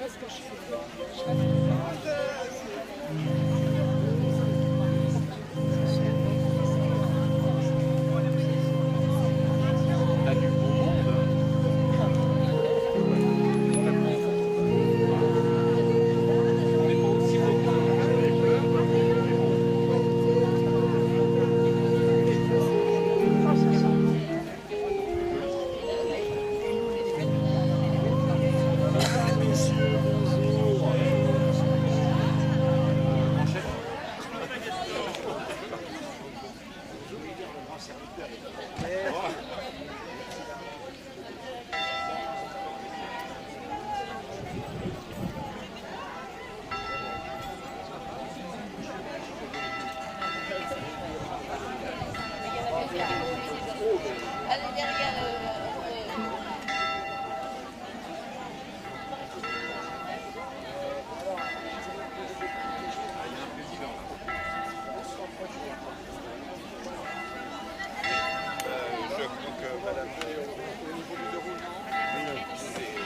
T'as du beau monde. Mais pas aussi beaucoup avec Messieurs, bonjour. Allez, derrière. donc madame, au niveau du déroulement, on organise.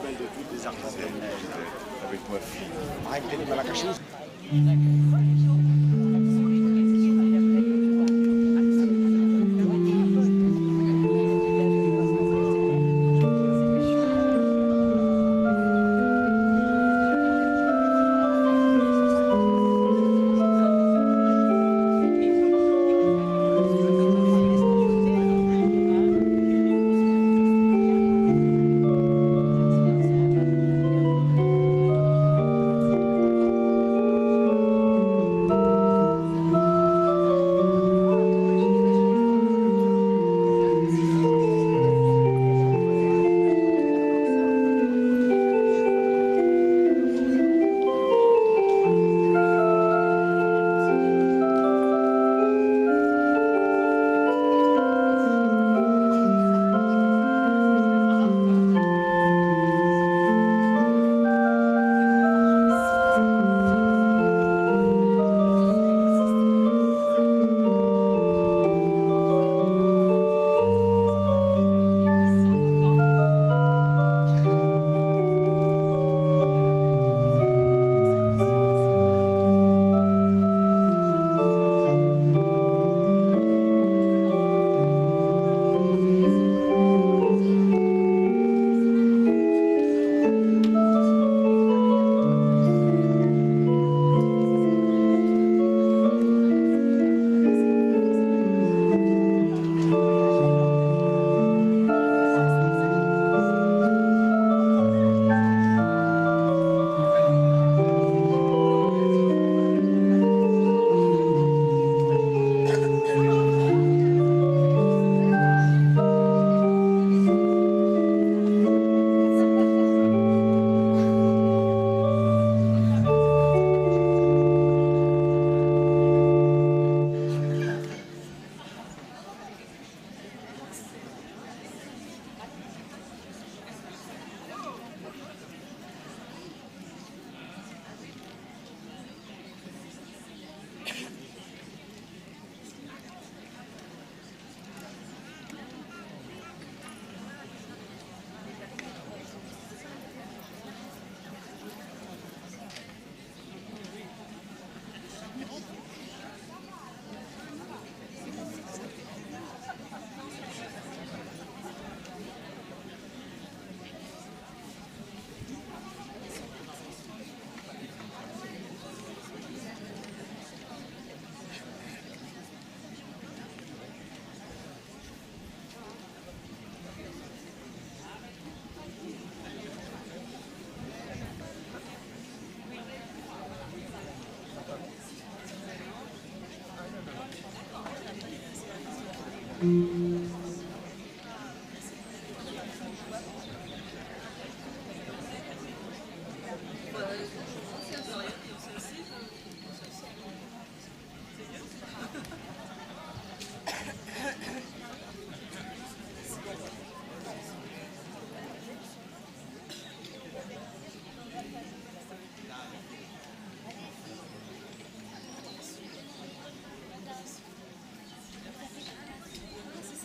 De toutes les artisans avec ma fille. Arrêtez les malakachous. C'est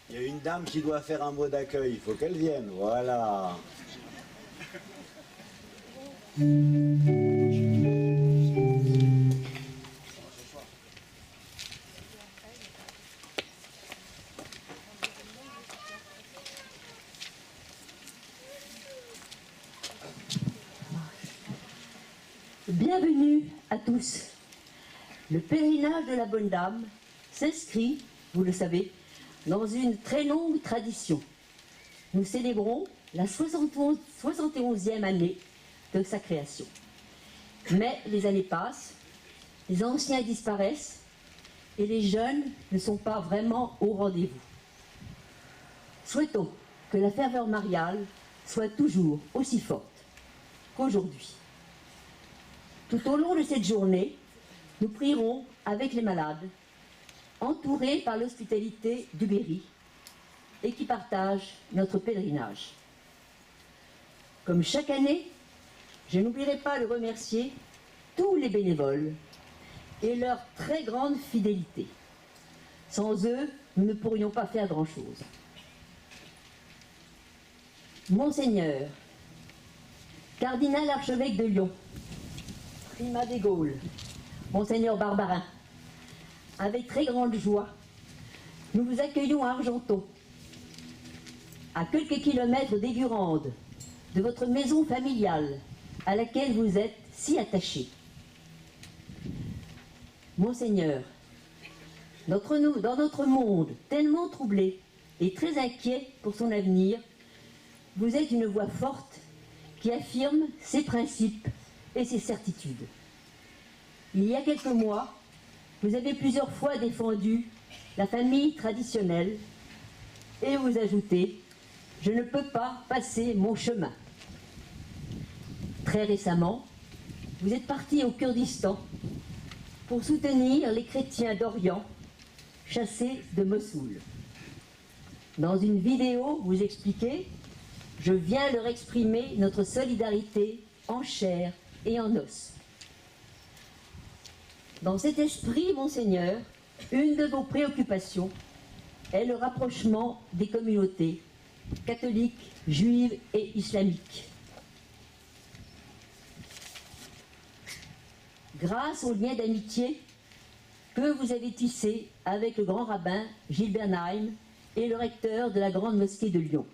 Il y a une dame qui doit faire un mot d'accueil, il faut qu'elle vienne, voilà. Bienvenue à tous. Le pèlerinage de la Bonne Dame s'inscrit, vous le savez, dans une très longue tradition. Nous célébrons la 71e année de sa création. Mais les années passent, les anciens disparaissent et les jeunes ne sont pas vraiment au rendez-vous. Souhaitons que la ferveur mariale soit toujours aussi forte qu'aujourd'hui. Tout au long de cette journée, nous prierons avec les malades, entourés par l'hospitalité du Berry et qui partagent notre pèlerinage. Comme chaque année, je n'oublierai pas de remercier tous les bénévoles et leur très grande fidélité. Sans eux, nous ne pourrions pas faire grand-chose. Monseigneur, cardinal archevêque de Lyon, primat des Gaules, Monseigneur Barbarin, avec très grande joie, nous vous accueillons à Argenton, à quelques kilomètres d'Aigurande, de votre maison familiale, à laquelle vous êtes si attachés. Monseigneur, dans notre monde tellement troublé et très inquiet pour son avenir, vous êtes une voix forte qui affirme ses principes et ses certitudes. Il y a quelques mois, vous avez plusieurs fois défendu la famille traditionnelle et vous ajoutez « Je ne peux pas passer mon chemin ». Très récemment, vous êtes parti au Kurdistan pour soutenir les chrétiens d'Orient chassés de Mossoul. Dans une vidéo, vous expliquez « Je viens leur exprimer notre solidarité en chair et en os ». Dans cet esprit, Monseigneur, Une de vos préoccupations est le rapprochement des communautés catholiques, juives et islamiques. Grâce aux liens d'amitié que vous avez tissés avec le grand rabbin Gilles Bernheim et le recteur de la Grande Mosquée de Lyon.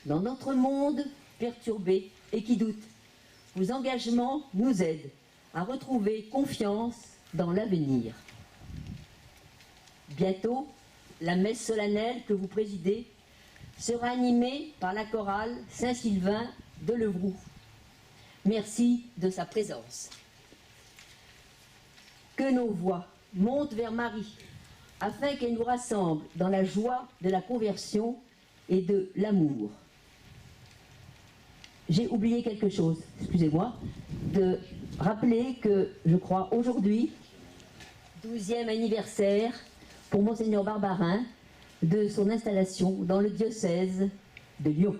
Dans notre monde perturbé et qui doute, vos engagements nous aident à retrouver confiance dans l'avenir. Bientôt, la messe solennelle que vous présidez sera animée par la chorale Saint-Sylvain de Levroux. Merci de sa présence. Que nos voix montent vers Marie, afin qu'elle nous rassemble dans la joie de la conversion et de l'amour. J'ai oublié quelque chose, excusez-moi, de rappeler que, je crois, aujourd'hui, 12e anniversaire pour Monseigneur Barbarin de son installation dans le diocèse de Lyon.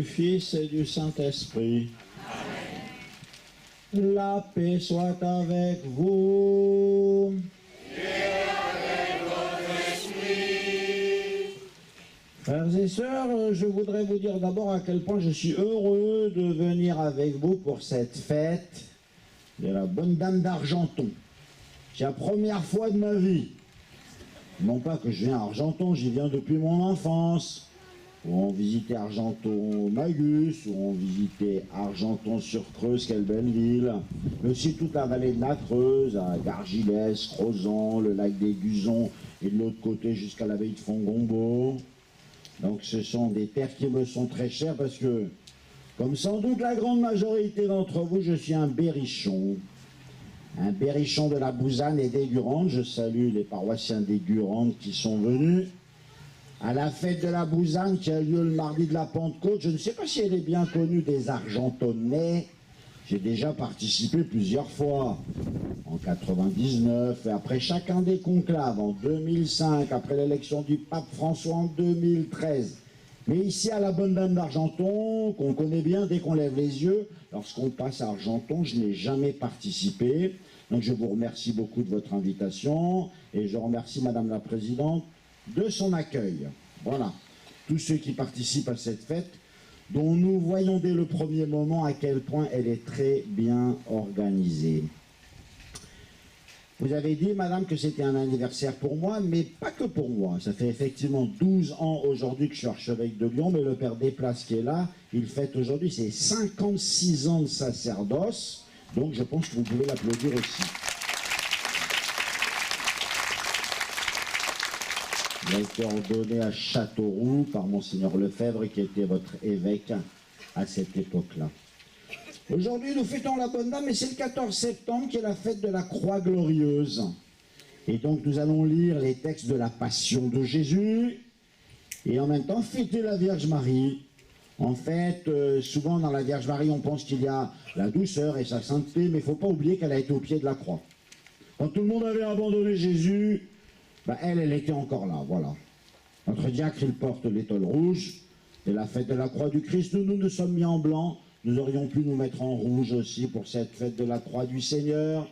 Fils et du Saint-Esprit. La paix soit avec vous. Et avec votre esprit. Frères et sœurs, je voudrais vous dire d'abord à quel point je suis heureux de venir avec vous pour cette fête de la bonne dame d'Argenton. C'est la première fois de ma vie. Non pas que je viens à Argenton, j'y viens depuis mon enfance. Où on visitait Argenton-Magus, où on visitait Argenton-sur-Creuse, quelle belle ville. Mais aussi toute la vallée de la Creuse, à Gargilès, Crozan, le lac des Guzons, et de l'autre côté jusqu'à l'abbaye de Fongombo. Donc ce sont des terres qui me sont très chères parce que, comme sans doute la grande majorité d'entre vous, je suis un berrichon. Un berrichon de la Bouzanne et d'Aigurande. Je salue les paroissiens d'Aigurande qui sont venus à la fête de la Bouzanne qui a lieu le mardi de la Pentecôte. Je ne sais pas si elle est bien connue des Argentonnais. J'ai déjà participé plusieurs fois. en 99, et après chacun des conclaves, en 2005, après l'élection du pape François en 2013. Mais ici à la Bonne Dame d'Argenton, qu'on connaît bien dès qu'on lève les yeux, lorsqu'on passe à Argenton, je n'ai jamais participé. Donc je vous remercie beaucoup de votre invitation et je remercie Madame la Présidente de son accueil. Voilà, tous ceux qui participent à cette fête, dont nous voyons dès le premier moment à quel point elle est très bien organisée. Vous avez dit, madame, que c'était un anniversaire pour moi, mais pas que pour moi. Ça fait effectivement 12 ans aujourd'hui que je suis archevêque de Lyon, mais le père Desplaces qui est là, il fête aujourd'hui ses 56 ans de sacerdoce, donc je pense que vous pouvez l'applaudir aussi. Il a été ordonné à Châteauroux par Monseigneur Lefebvre, qui était votre évêque à cette époque-là. Aujourd'hui, nous fêtons la Bonne Dame, et c'est le 14 septembre qui est la fête de la Croix Glorieuse. Et donc, nous allons lire les textes de la Passion de Jésus, et en même temps fêter la Vierge Marie. En fait, souvent dans la Vierge Marie, on pense qu'il y a la douceur et sa sainteté, mais il ne faut pas oublier qu'elle a été au pied de la croix. Quand tout le monde avait abandonné Jésus, ben elle était encore là, voilà. Notre diacre, il porte l'étole rouge, et la fête de la Croix du Christ, nous nous sommes mis en blanc. Nous aurions pu nous mettre en rouge aussi pour cette fête de la croix du Seigneur.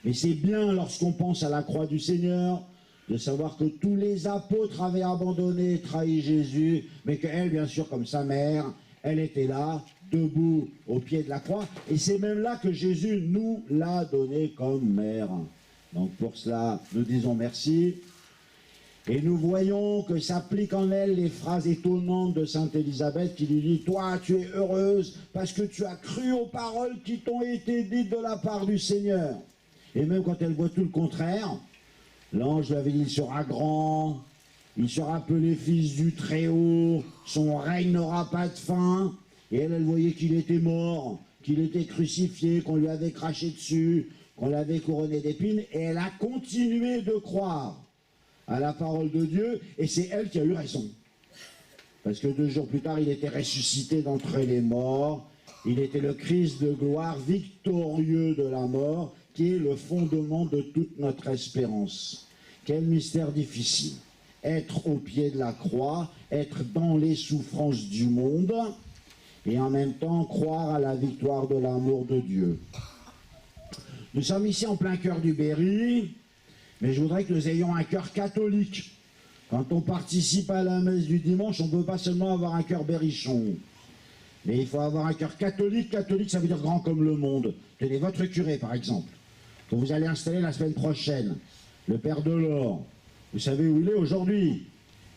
Mais c'est bien, lorsqu'on pense à la croix du Seigneur, de savoir que tous les apôtres avaient abandonné et trahi Jésus, mais qu'elle, bien sûr, comme sa mère, elle était là, debout au pied de la croix. Et c'est même là que Jésus nous l'a donné comme mère. Donc pour cela, nous disons merci. Et nous voyons que s'appliquent en elle les phrases étonnantes de Sainte Élisabeth qui lui dit « Toi, tu es heureuse parce que tu as cru aux paroles qui t'ont été dites de la part du Seigneur. » Et même quand elle voit tout le contraire, l'ange lui avait dit « Il sera grand, il sera appelé fils du Très-Haut, son règne n'aura pas de fin. » Et elle voyait qu'il était mort, qu'il était crucifié, qu'on lui avait craché dessus, qu'on l'avait couronné d'épines, et elle a continué de croire à la parole de Dieu, et c'est elle qui a eu raison. Parce que 2 jours plus tard, il était ressuscité d'entre les morts, il était le Christ de gloire, victorieux de la mort, qui est le fondement de toute notre espérance. Quel mystère difficile. Être au pied de la croix, être dans les souffrances du monde, et en même temps croire à la victoire de l'amour de Dieu. Nous sommes ici en plein cœur du Berry, mais je voudrais que nous ayons un cœur catholique. Quand on participe à la messe du dimanche, on ne peut pas seulement avoir un cœur berrichon. Mais il faut avoir un cœur catholique. Catholique, ça veut dire grand comme le monde. Tenez, votre curé, par exemple, que vous allez installer la semaine prochaine, le Père Delors. Vous savez où il est aujourd'hui?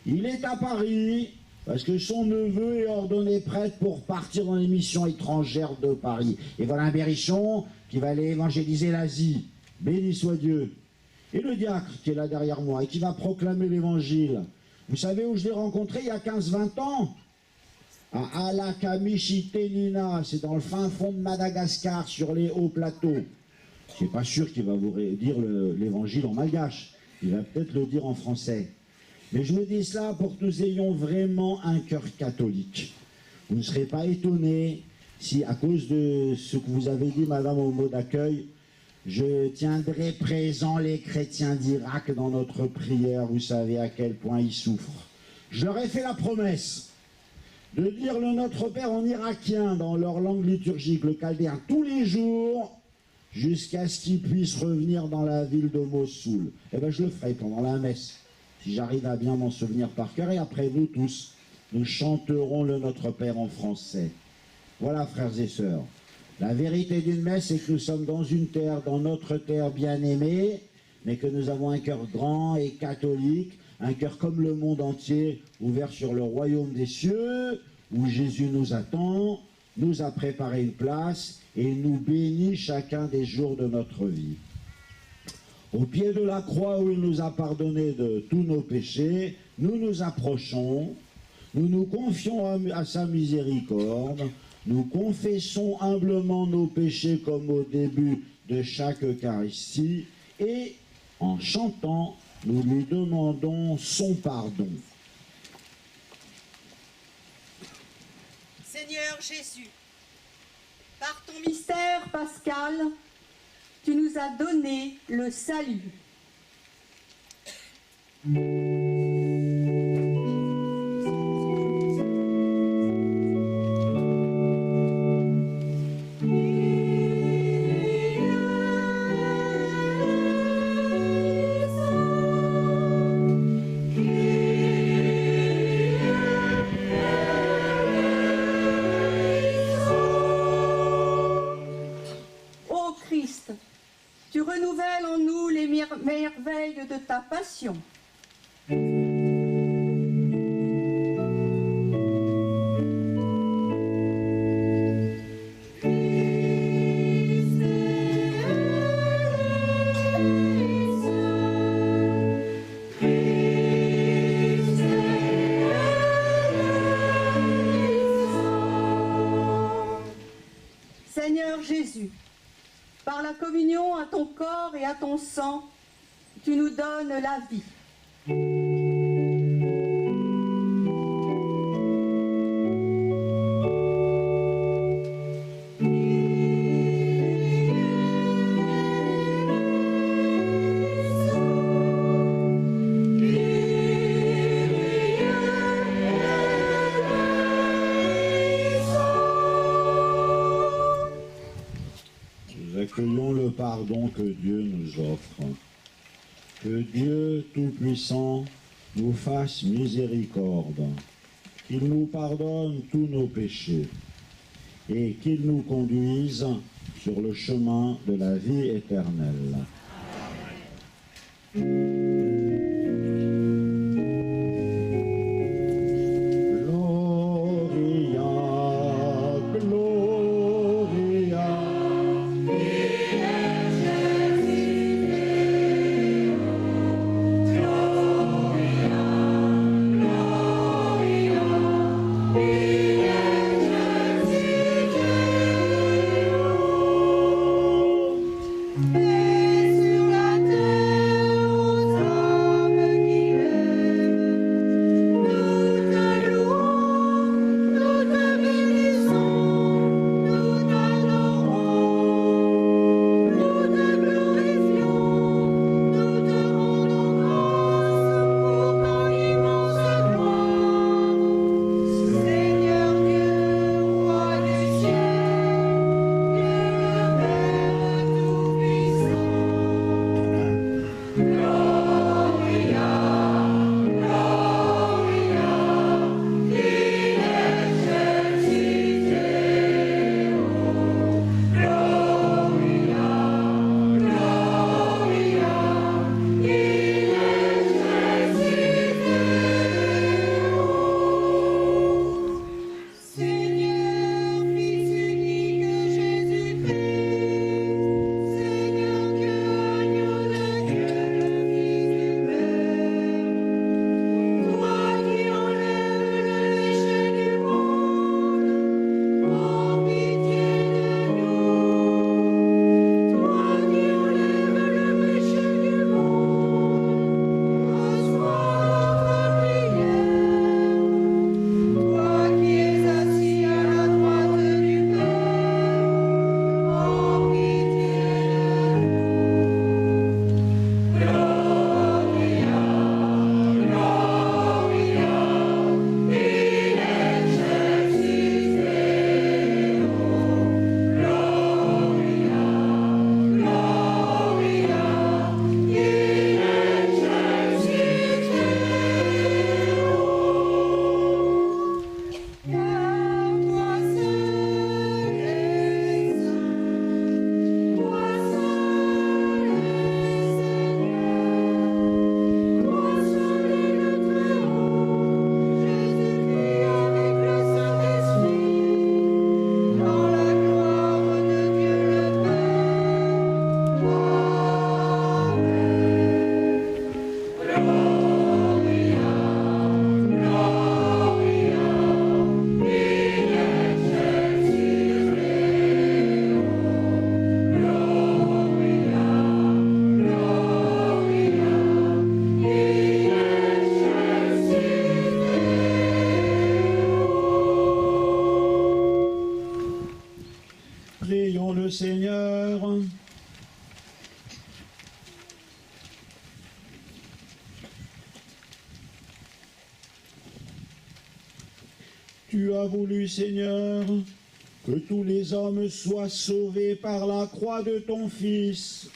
Il est à Paris, parce que son neveu est ordonné prêtre pour partir dans les missions étrangères de Paris. Et voilà un berrichon qui va aller évangéliser l'Asie. Béni soit Dieu. Et le diacre qui est là derrière moi et qui va proclamer l'évangile. Vous savez où je l'ai rencontré il y a 15-20 ans? À Alakamichitenina, c'est dans le fin fond de Madagascar, sur les hauts plateaux. C'est pas sûr qu'il va vous dire l'évangile en malgache. Il va peut-être le dire en français. Mais je vous dis cela pour que nous ayons vraiment un cœur catholique. Vous ne serez pas étonnés si, à cause de ce que vous avez dit, madame, au mot d'accueil, je tiendrai présent les chrétiens d'Irak dans notre prière. Vous savez à quel point ils souffrent. Je leur ai fait la promesse de dire le Notre Père en irakien dans leur langue liturgique, le chaldéen, tous les jours, jusqu'à ce qu'ils puissent revenir dans la ville de Mossoul. Eh bien, je le ferai pendant la messe, si j'arrive à bien m'en souvenir par cœur. Et après, nous tous, nous chanterons le Notre Père en français. Voilà, frères et sœurs. La vérité d'une messe, c'est que nous sommes dans une terre, dans notre terre bien-aimée, mais que nous avons un cœur grand et catholique, un cœur comme le monde entier, ouvert sur le royaume des cieux, où Jésus nous attend, nous a préparé une place et nous bénit chacun des jours de notre vie. Au pied de la croix où il nous a pardonné de tous nos péchés, nous nous approchons, nous nous confions à sa miséricorde, nous confessons humblement nos péchés comme au début de chaque Eucharistie et en chantant, nous lui demandons son pardon. Seigneur Jésus, par ton mystère pascal, tu nous as donné le salut. Ô Christ, tu renouvelles en nous les merveilles de ta passion. Seigneur Jésus, par la communion à ton corps et à ton sang, tu nous donnes la vie. Nous accueillons le pardon que Dieu nous offre. Que Dieu Tout-Puissant nous fasse miséricorde, qu'il nous pardonne tous nos péchés et qu'il nous conduise sur le chemin de la vie éternelle. Prions le Seigneur. Tu as voulu, Seigneur, que tous les hommes soient sauvés par la croix de ton Fils.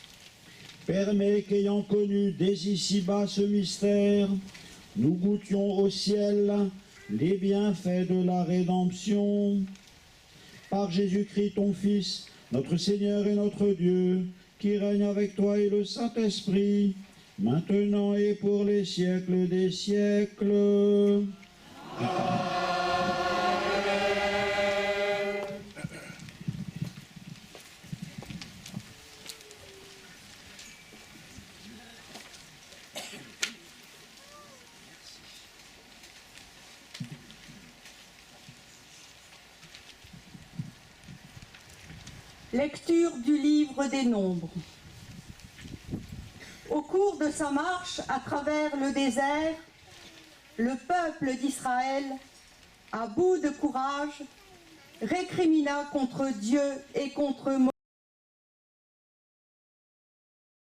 Permets qu'ayant connu dès ici-bas ce mystère, nous goûtions au ciel les bienfaits de la rédemption. Par Jésus-Christ, ton Fils, notre Seigneur et notre Dieu, qui règne avec toi et le Saint-Esprit, maintenant et pour les siècles des siècles. Lecture du livre des Nombres. Au cours de sa marche à travers le désert, le peuple d'Israël, à bout de courage, récrimina contre Dieu et contre Moïse.